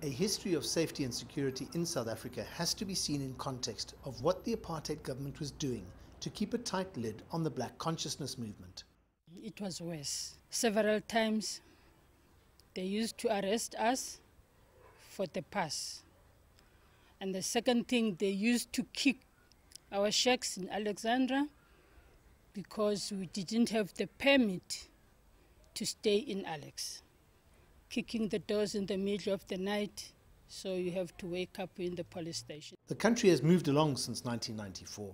A history of safety and security in South Africa has to be seen in context of what the apartheid government was doing to keep a tight lid on the black consciousness movement. It was worse. Several times they used to arrest us for the pass. And the second thing, they used to kick our shacks in Alexandra because we didn't have the permit to stay in Alex. Kicking the doors in the middle of the night, so you have to wake up in the police station. The country has moved along since 1994.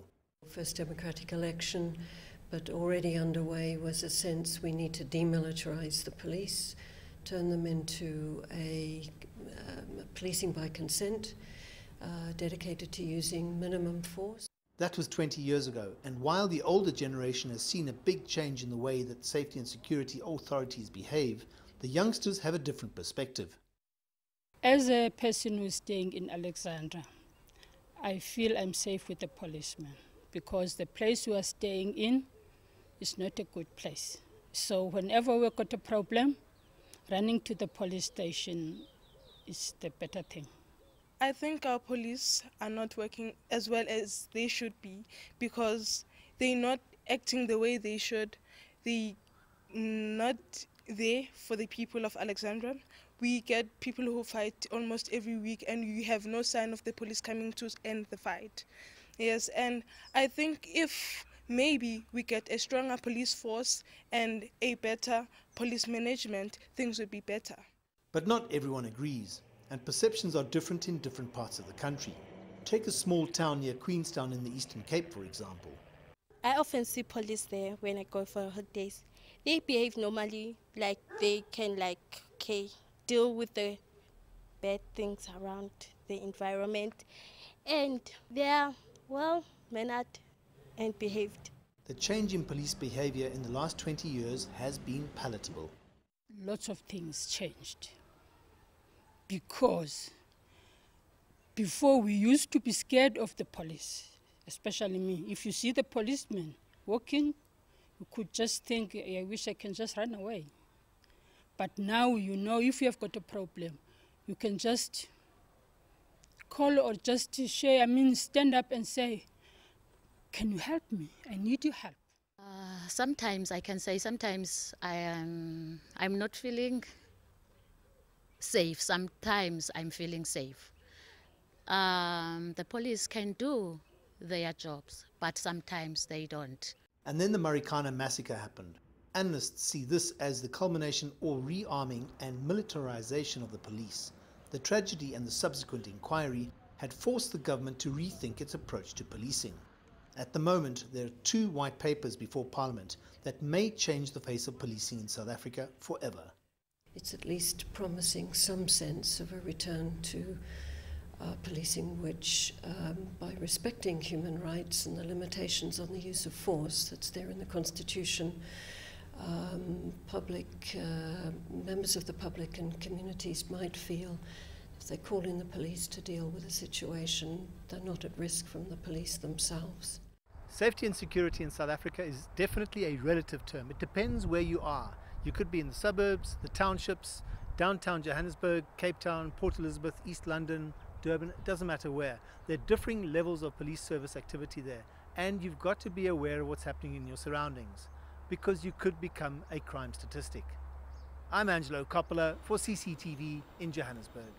First democratic election, but already underway was a sense we need to demilitarize the police, turn them into a policing by consent, dedicated to using minimum force. That was 20 years ago, and while the older generation has seen a big change in the way that safety and security authorities behave, the youngsters have a different perspective. As a person who's staying in Alexandra, I feel I'm safe with the policeman because the place we are staying in is not a good place. So whenever we've got a problem, running to the police station is the better thing. I think our police are not working as well as they should be because they're not acting the way they should. They're not there for the people of Alexandra. We get people who fight almost every week and you have no sign of the police coming to end the fight. Yes, and I think if maybe we get a stronger police force and a better police management, things would be better. But not everyone agrees, and perceptions are different in different parts of the country. Take a small town near Queenstown in the Eastern Cape, for example. I often see police there when I go for holidays. They behave normally, like they can deal with the bad things around the environment, and they are well-mannered and behaved. The change in police behavior in the last 20 years has been palatable. Lots of things changed because before we used to be scared of the police, especially me. If you see the policeman walking, you could just think, I wish I can just run away. But now you know if you have got a problem, you can just call or just share, stand up and say, can you help me? I need your help. Sometimes I can say, sometimes I'm not feeling safe. Sometimes I'm feeling safe. The police can do their jobs, but sometimes they don't. And then the Marikana massacre happened. Analysts see this as the culmination or rearming and militarization of the police. The tragedy and the subsequent inquiry had forced the government to rethink its approach to policing. At the moment, there are 2 white papers before Parliament that may change the face of policing in South Africa forever. It's at least promising some sense of a return to policing which, by respecting human rights and the limitations on the use of force that's there in the Constitution, members of the public and communities might feel if they call in the police to deal with a situation, they're not at risk from the police themselves. Safety and security in South Africa is definitely a relative term. It depends where you are. You could be in the suburbs, the townships, downtown Johannesburg, Cape Town, Port Elizabeth, East London, Durban, it doesn't matter where. There are differing levels of police service activity there, and you've got to be aware of what's happening in your surroundings because you could become a crime statistic. I'm Angelo Coppola for CCTV in Johannesburg.